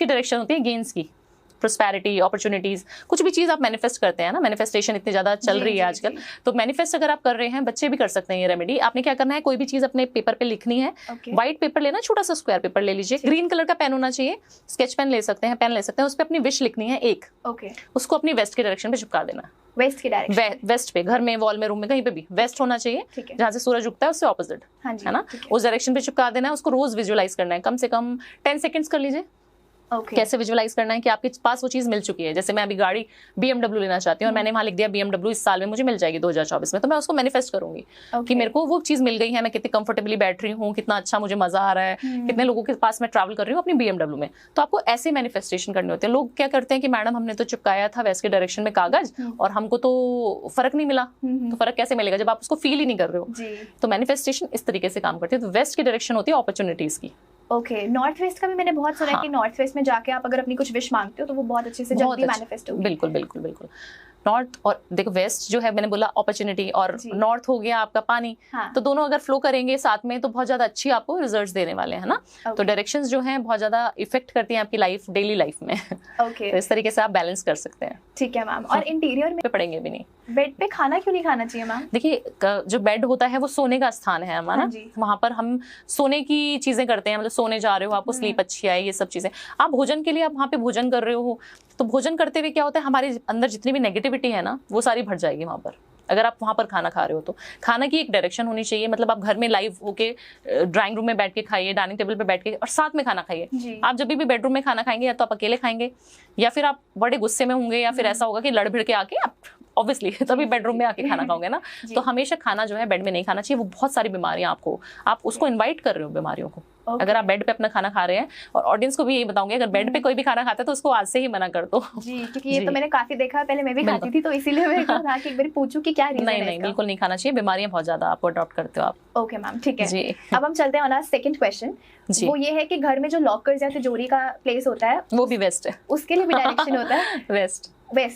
की डायरेक्शन होती है गेन्स की, प्रोस्पेरिटी, अपॉर्चुनिटीज, कुछ भी चीज आप मैनिफेस्ट करते हैं ना, मैनिफेस्टेशन इतनी ज्यादा चल रही है आजकल, तो मैनिफेस्ट अगर आप कर रहे हैं, बच्चे भी कर सकते हैं ये रेमेडी। आपने क्या करना है, कोई भी चीज अपने पेपर पे लिखनी है, व्हाइट पेपर लेना, छोटा सा स्क्वायर पेपर ले लीजिए, ग्रीन कलर का पेन होना चाहिए, स्केच पेन ले सकते हैं, पेन ले सकते हैं, उस पर अपनी विश लिखनी है एक, उसको अपनी वेस्ट की डायरेक्शन पे चिपका देना। वेस्ट की डायरेक्शन, वेस्ट पे, घर में, वॉल में, रूम में, कहीं पे भी वेस्ट होना चाहिए, जहां से सूरज उगता है उससे ऑपोजिट, है ना, उस डायरेक्शन पे चिपका देना है। उसको रोज विजुअलाइज करना है, कम से कम 10 सेकंड्स कर लीजिए। कैसे विजुअलाइज करना है कि आपके पास वो चीज मिल चुकी है। जैसे मैं अभी गाड़ी BMW लेना चाहती हूँ और मैंने वहां लिख दिया BMW इस साल में मुझे मिल जाएगी 2024 में, तो मैं उसको मैनिफेस्ट करूंगी कि मेरे को वो चीज मिल गई है, मैं कितनी कंफर्टेबली बैठ रही हूँ, कितना अच्छा मुझे मजा आ रहा है, कितने लोगों के पास मैं ट्रैवल कर रही हूँ अपनी BMW में। तो आपको ऐसे मैनिफेस्टेशन करने होते हैं। लोग क्या करते हैं कि मैडम हमने तो चिपकाया था वेस्ट के डायरेक्शन में कागज और हमको तो फर्क नहीं मिला, तो फर्क कैसे मिलेगा जब आप उसको फील ही नहीं कर रहे हो। तो मैनिफेस्टेशन इस तरीके से काम करती है। तो वेस्ट की डायरेक्शन होती है अपॉर्चुनिटीज की। नॉर्थ वेस्ट का भी मैंने बहुत सुना है कि नॉर्थ वेस्ट में जाके आप अगर अपनी कुछ विश मांगते हो तो वो बहुत अच्छे से जल्दी मैनिफेस्ट होगी। बिल्कुल बिल्कुल बिल्कुल। नॉर्थ और देखो वेस्ट जो है मैंने बोला अपॉर्चुनिटी, और नॉर्थ हो गया आपका पानी, तो दोनों अगर फ्लो करेंगे साथ में तो बहुत ज्यादा अच्छी आपको रिजल्ट्स देने वाले हैं ना। तो डायरेक्शंस जो हैं बहुत ज्यादा इफेक्ट करती हैं आपकी लाइफ, डेली लाइफ में। तो इस तरीके से आप बैलेंस कर सकते हैं। ठीक है मैम। और इंटीरियर में पड़ेंगे भी नहीं। बेड पे खाना क्यों नहीं खाना चाहिए मैम? देखिए जो बेड होता है वो सोने का स्थान है हमारा, वहां पर हम सोने की चीजें करते हैं, मतलब सोने जा रहे हो, आपको स्लीप अच्छी आए, ये सब चीजें। आप भोजन के लिए आप वहां पे भोजन कर रहे हो, तो भोजन करते हुए क्या होता है हमारे अंदर जितनी भी नेगेटिविटी है ना वो सारी भर जाएगी वहां पर। अगर आप वहां पर खाना खा रहे हो तो खाना की एक डायरेक्शन होनी चाहिए, मतलब आप घर में लाइव होके ड्राइंग रूम में बैठ के खाइए, डाइनिंग टेबल पे बैठ के, और साथ में खाना खाइए। आप जब भी बेडरूम में खाना खाएंगे या तो आप अकेले खाएंगे या फिर आप बड़े गुस्से में होंगे या फिर ऐसा होगा कि लड़ भिड़ के आके आप ऑब्वियसली तभी बेडरूम में आके खाना खाओगे ना। तो हमेशा खाना जो है बेड में नहीं खाना चाहिए, वो बहुत सारी बीमारियां आप उसको इन्वाइट कर रहे हो बीमारियों को। अगर आप बेड पे अपना खाना खा रहे हैं, और ऑडियंस को भी यही बताऊंगी अगर बेड पे कोई भी खाना खाता है तो उसको आज से ही मना कर दो जी, क्योंकि ये तो मैंने काफी देखा, पहले मैं भी खाती थी तो इसीलिए मैंने कहा कि एक बार पूछूं कि क्या रीजन है। नहीं बिल्कुल नहीं खाना चाहिए, बीमारियां बहुत ज्यादा आपको अडॉप्ट करते हो आप। ओके मैम, ठीक है। अब हम चलते हैं ऑन आवर सेकंड क्वेश्चन। वो ये है कि घर में जो लॉकर्स या तिजोरी का प्लेस होता है वो भी वेस्ट है, उसके लिए भी डायरेक्शन होता है वेस्ट।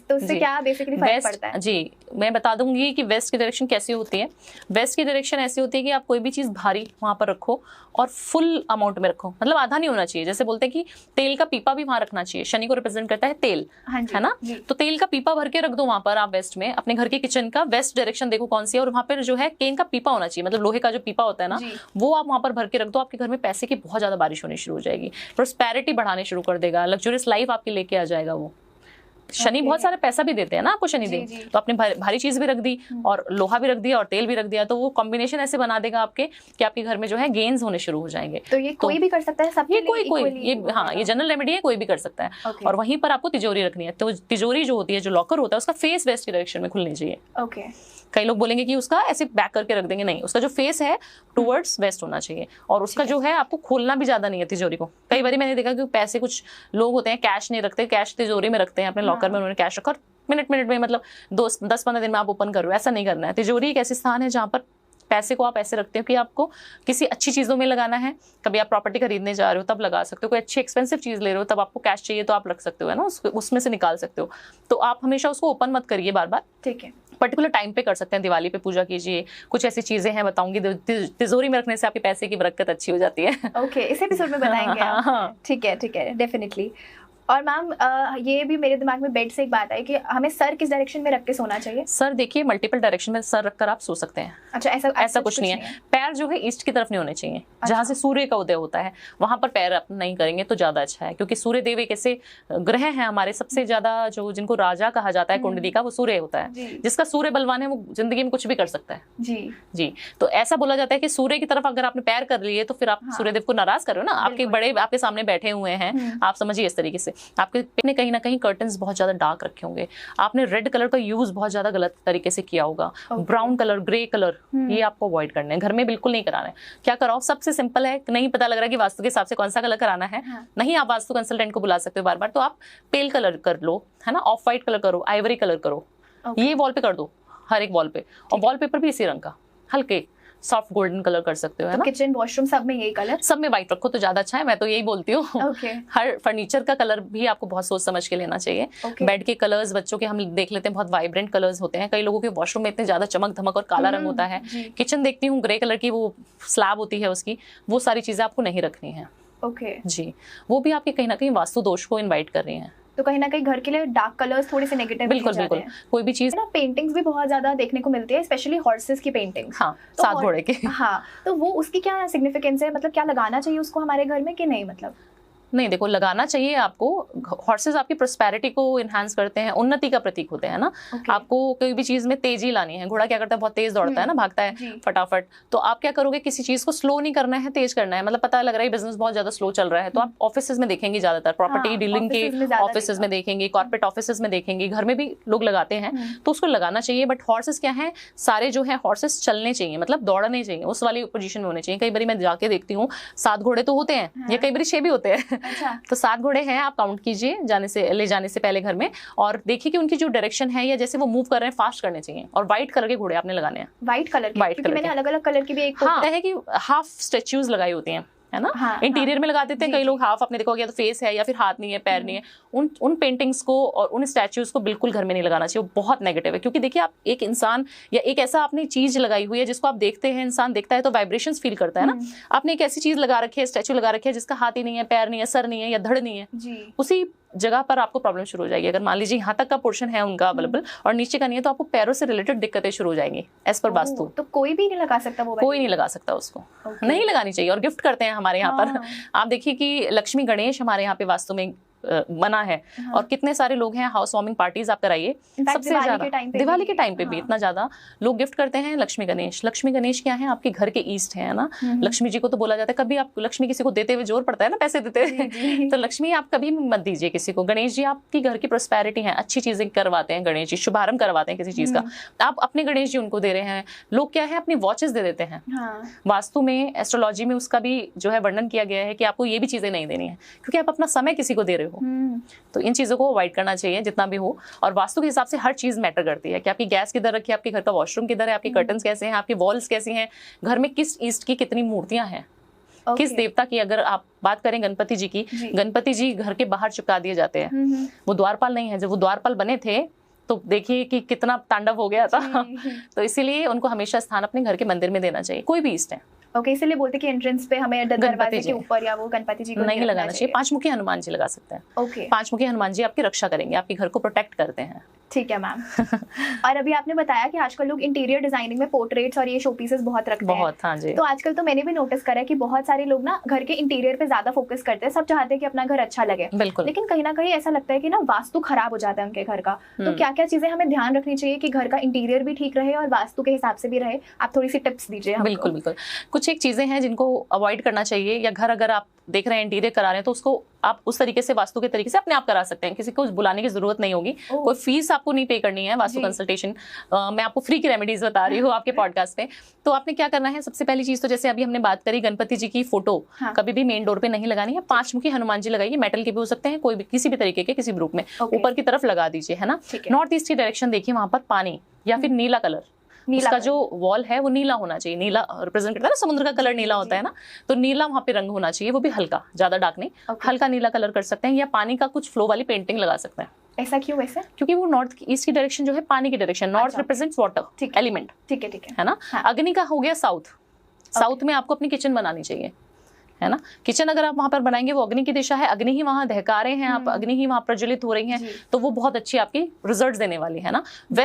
तो उससे क्या बेसिकली फर्क पड़ता है? जी मैं बता दूंगी कि वेस्ट की डायरेक्शन कैसी होती है। वेस्ट की डायरेक्शन ऐसी होती है कि आप कोई भी चीज भारी वहां पर रखो और फुल अमाउंट में रखो, मतलब आधा नहीं होना चाहिए। जैसे बोलते हैं कि तेल का पीपा भी वहां रखना चाहिए, शनि को रिप्रेजेंट करता है तेल, है ना। तो तेल का पीपा भर के रख दो वहां पर आप वेस्ट में, अपने घर के किचन का वेस्ट डायरेक्शन देखो कौन सी है, और वहां पर जो है केन का पीपा होना चाहिए, मतलब लोहे का जो पीपा होता है ना वो आप वहां पर भर के रख दो। आपके घर में पैसे की बहुत ज्यादा बारिश होनी शुरू हो जाएगी, प्रोस्पेरिटी बढ़ाने शुरू कर देगा, लग्जरियस लाइफ आपकी लेके आ जाएगा वो। शनि बहुत सारा पैसा भी देते हैं ना आपको शनि देव, तो आपने भारी चीज भी रख दी और लोहा भी रख दिया और तेल भी रख दिया, तो वो कॉम्बिनेशन ऐसे बना देगा आपके कि आपके घर में जो है गेन्स होने शुरू हो जाएंगे। तो ये कोई भी कर सकता है, सब ये कोई ये जनरल रेमेडी है, कोई भी कर सकता है। और वहीं पर आपको तिजोरी रखनी है, तो तिजोरी जो होती है, जो लॉकर होता है, उसका फेस वेस्ट की डायरेक्शन में खुलनी चाहिए। कई लोग बोलेंगे कि उसका ऐसे बैक करके रख देंगे, नहीं, उसका जो फेस है टुवर्ड्स वेस्ट होना चाहिए, और उसका जो है आपको खोलना भी ज्यादा नहीं है तिजोरी को। कई बार मैंने देखा कि पैसे, कुछ लोग होते हैं कैश नहीं रखते, कैश तिजोरी में रखते हैं अपने लॉकर में, उन्होंने कैश रखा मिनट में, मतलब 10-15 दिन में आप ओपन कर रहे हो, ऐसा नहीं करना है। तिजोरी एक ऐसी स्थान है जहां पर पैसे को आप ऐसे रखते हो कि आपको किसी अच्छी चीजों में लगाना है, कभी आप प्रॉपर्टी खरीदने जा रहे हो तब लगा सकते हो, कोई अच्छी एक्सपेंसिव चीज ले रहे हो तब आपको कैश चाहिए तो आप रख सकते हो, है ना, उसमें से निकाल सकते हो। तो आप हमेशा उसको ओपन मत करिए बार बार, ठीक है। पर्टिकुलर टाइम पे कर सकते हैं, दिवाली पे पूजा कीजिए, कुछ ऐसी चीजें हैं बताऊंगी, तिजोरी में रखने से आपके पैसे की बरकत अच्छी हो जाती है। ओके, इस एपिसोड में बताएंगे। ठीक है, डेफिनेटली। और मैम ये भी मेरे दिमाग में बेड से एक बात आई कि हमें सर किस डायरेक्शन में रख के सोना चाहिए? सर देखिए मल्टीपल डायरेक्शन में सर रखकर आप सो सकते हैं। अच्छा, ऐसा कुछ नहीं है। पैर जो है ईस्ट की तरफ नहीं होने चाहिए, जहाँ से सूर्य का उदय होता है वहां पर पैर आप नहीं करेंगे तो ज्यादा अच्छा है, क्योंकि सूर्य देव एक ऐसे ग्रह हैं हमारे, सबसे ज्यादा जो जिनको राजा कहा जाता है कुंडली का, वो सूर्य होता है। जिसका सूर्य बलवान है वो जिंदगी में कुछ भी कर सकता है। जी तो ऐसा बोला जाता है कि सूर्य की तरफ अगर आपने पैर कर लिए तो फिर आप सूर्यदेव को नाराज कर रहे हो ना। आपके बड़े आपके सामने बैठे हुए हैं, आप समझिए इस तरीके से आपके कहीं ना कहीं कर्टन्स बहुत ज्यादा डार्क रखे होंगे, आपने रेड कलर का यूज बहुत ज्यादा गलत तरीके से किया होगा, ब्राउन कलर, ग्रे कलर, ये आपको अवॉइड करना है, घर में बिल्कुल नहीं कराना है। क्या कराओ, सबसे सिंपल है, नहीं पता लग रहा है कि वास्तु के हिसाब से कौन सा कलर कराना है, नहीं आप वास्तु कंसल्टेंट को बुला सकते हो बार बार, तो आप पेल कलर कर लो, है ना, ऑफ व्हाइट कलर करो, आइवरी कलर करो, ये वॉल पे कर दो, हर एक वॉल पे, और वॉलपेपर भी इसी रंग का, हल्के सॉफ्ट गोल्डन कलर कर सकते हो, है ना। किचन वॉशरूम सब में यही कलर, सब में व्हाइट रखो तो ज्यादा अच्छा है, मैं तो यही बोलती हूँ। हर फर्नीचर का कलर भी आपको बहुत सोच समझ के लेना चाहिए। बेड के कलर्स बच्चों के हम देख लेते हैं बहुत वाइब्रेंट कलर्स होते हैं, कई लोगों के वॉशरूम में इतने ज्यादा चमक धमक और काला रंग होता है। किचन देखती हूँ ग्रे कलर की वो स्लैब होती है उसकी, वो सारी चीजें आपको नहीं रखनी है। ओके जी, वो भी आपके कहीं ना कहीं वास्तु दोष को इनवाइट कर रही हैं। तो कहीं ना कहीं घर के लिए डार्क कलर्स थोड़े से नेगेटिव बिल्कुल बिल्कुल। कोई भी चीज ना, पेंटिंग्स भी बहुत ज्यादा देखने को मिलती है, स्पेशली हॉर्सेस की पेंटिंग्स। हाँ, तो सात घोड़े के। हाँ, तो वो उसकी क्या सिग्निफिकेंस है, मतलब क्या लगाना चाहिए उसको हमारे घर में कि नहीं? मतलब नहीं, देखो लगाना चाहिए आपको। हॉर्सेस आपकी प्रोस्पेरिटी को इनहांस करते हैं, उन्नति का प्रतीक होते हैं ना। आपको कोई भी चीज में तेजी लानी है, घोड़ा क्या करता है, बहुत तेज दौड़ता है ना, भागता है फटाफट। तो आप क्या करोगे, किसी चीज को स्लो नहीं करना है, तेज करना है। मतलब पता लग रहा है बिजनेस बहुत ज्यादा स्लो चल रहा है, तो आप ऑफिस में देखेंगे ज्यादातर, प्रॉपर्टी डीलिंग के ऑफिस में देखेंगे, कॉर्पोरेट ऑफिस में देखेंगे, घर में भी लोग लगाते हैं, तो उसको लगाना चाहिए। बट हॉर्सेस क्या है, सारे जो है हॉर्सेस चलने चाहिए, मतलब दौड़ने चाहिए, उस वाली पोजीशन में होने चाहिए। कई बार मैं जाके देखती हूँ 7 घोड़े तो होते हैं, या कई बार 6 भी होते हैं। तो 7 घोड़े हैं, आप काउंट कीजिए ले जाने से पहले घर में, और देखिए कि उनकी जो डायरेक्शन है या जैसे वो मूव कर रहे हैं फास्ट करने चाहिए। और व्हाइट कलर के घोड़े आपने लगाने हैं। व्हाइट कलर के मैंने अलग अलग कलर की भी एक है कि हाफ स्टेच्यूज लगाई होती हैं, है ना। हाँ, इंटीरियर में लगा देते हैं कई लोग हाफ, आपने देखा, या तो फेस है या फिर हाथ नहीं है, पैर नहीं है। उन पेंटिंग्स को और उन स्टैच्यूज को बिल्कुल घर में नहीं लगाना चाहिए, वो बहुत नेगेटिव है। क्योंकि देखिए, आप एक इंसान या एक ऐसा आपने चीज लगाई हुई है जिसको आप देखते हैं, इंसान देखता है तो वाइब्रेशंस फील करता है ना। आपने एक ऐसी चीज लगा रखी है, स्टैच्यू लगा रखी है जिसका हाथ ही नहीं है, पैर नहीं है, सर नहीं है या धड़ नहीं है, उसी जगह पर आपको प्रॉब्लम शुरू हो जाएगी। अगर मान लीजिए यहाँ तक का पोर्शन है उनका अवेलेबल और नीचे का नहीं है, तो आपको पैरों से रिलेटेड दिक्कतें शुरू हो जाएंगी एज पर वास्तु। तो कोई भी नहीं लगा सकता वो? कोई नहीं लगा सकता उसको, नहीं लगानी चाहिए। और गिफ्ट करते हैं हमारे यहाँ पर, आप देखिए कि लक्ष्मी गणेश हमारे यहाँ पे वास्तु में मना है। और कितने सारे लोग हैं, हाउस वार्मिंग पार्टीज आप कराइए, सबसे ज्यादा दिवाली के टाइम पे भी इतना ज्यादा लोग गिफ्ट करते हैं लक्ष्मी गणेश। लक्ष्मी गणेश क्या है, आपके घर के ईस्ट है ना। लक्ष्मी जी को तो बोला जाता है, कभी आप लक्ष्मी किसी को देते हुए जोर पड़ता है ना, पैसे देते हुए, तो लक्ष्मी आप कभी मत दीजिए किसी को। गणेश जी आपकी घर की प्रोस्पेरिटी है, अच्छी चीजें करवाते हैं गणेश जी, शुभारंभ करवाते हैं किसी चीज का, आप अपने गणेश जी उनको दे रहे हैं। लोग क्या है, अपनी वॉचेस दे देते हैं। वास्तु में, एस्ट्रोलॉजी में उसका भी जो है वर्णन किया गया है कि आपको ये भी चीजें नहीं देनी है, क्योंकि आप अपना समय किसी को दे रहे हो। तो इन चीजों को अवॉइड करना चाहिए जितना भी हो। और वास्तु के हिसाब से हर चीज मैटर करती है कि आपकी गैस किधर रखी है, आपके घर का वॉशरूम किधर है, आपके कर्टन्स कैसे हैं, आपकी वॉल्स कैसी हैं, घर में किस ईस्ट की कितनी मूर्तियां हैं, किस देवता की। अगर आप बात करें गणपति जी की, गणपति जी घर के बाहर चिपका दिए जाते हैं, वो द्वारपाल नहीं है। जब वो द्वारपाल बने थे तो देखिए कि कितना तांडव हो गया था। तो इसीलिए उनको हमेशा स्थान अपने घर के मंदिर में देना चाहिए, कोई भी ईस्ट है। ओके, इसलिए बोलते कि एंट्रेंस पे हमें दरवाजे के ऊपर या वो गणपति जी को नहीं लगाना चाहिए। 5 मुखी हनुमान जी लगा सकते हैं। ओके, 5 मुखी हनुमान जी आपकी रक्षा करेंगे, आपके घर को प्रोटेक्ट करते हैं। ठीक है मैम। और अभी आपने बताया कि आजकल लोग इंटीरियर डिजाइनिंग में पोर्ट्रेट्स और ये शो पीसेस बहुत रखते हैं। बहुत, हाँ जी। तो आजकल तो मैंने भी नोटिस करा है कि बहुत सारे लोग ना घर के इंटीरियर पे ज्यादा फोकस करते हैं, सब चाहते हैं कि अपना घर अच्छा लगे। बिल्कुल। लेकिन कहीं ना कहीं ऐसा लगता है कि ना वास्तु खराब हो जाता है उनके घर का। तो क्या क्या चीजें हमें ध्यान रखनी चाहिए कि घर का इंटीरियर भी ठीक रहे और वास्तु के हिसाब से भी रहे? आप थोड़ी सी टिप्स दीजिए। बिल्कुल बिल्कुल। कुछ एक चीजें हैं जिनको अवॉइड करना चाहिए, या घर अगर आप देख रहे हैं इंटीरियर करा रहे हैं तो उसको आप उस तरीके से, वास्तु के तरीके से अपने आप करा सकते हैं। किसी को बुलाने की जरूरत नहीं होगी, कोई फीस आपको नहीं पे करनी है वास्तु कंसल्टेशन। मैं आपको फ्री की रेमेडीज बता रही हूँ आपके पॉडकास्ट पे। तो आपने क्या करना है, सबसे पहली चीज तो जैसे अभी हमने बात करी, गणपति जी की फोटो कभी भी मेन डोर पे नहीं लगानी है। 5 मुखी हनुमान जी लगाइए, मेटल के भी हो सकते हैं, कोई भी किसी भी तरीके के, किसी ग्रुप में ऊपर की तरफ लगा दीजिए, है ना। नॉर्थ ईस्ट की डायरेक्शन देखिए, वहां पर पानी या फिर नीला कलर, उसका जो वॉल है वो नीला होना चाहिए। नीला रिप्रेजेंट करता है ना, समुद्र का कलर नीला होता है ना, तो नीला वहां पे रंग होना चाहिए, वो भी हल्का, ज्यादा डार्क नहीं। हल्का नीला कलर कर सकते हैं, या पानी का कुछ फ्लो वाली पेंटिंग लगा सकते हैं। ऐसा क्यों वैसे? क्योंकि वो नॉर्थ ईस्ट की डायरेक्शन जो है पानी की direction, north represents water element, ठीक है ना। अग्नि का हो गया साउथ, साउथ में आपको अपनी किचन बनानी चाहिए, है ना। किचन अगर आप वहां पर बनाएंगे, वो अग्नि की दिशा है, अग्नि ही वहां दहका रहे हैं आप, अग्नि ही वहां प्रज्वलित हो रही है, तो वो बहुत अच्छी आपकी रिजल्ट्स देने वाली है ना। वेस्ट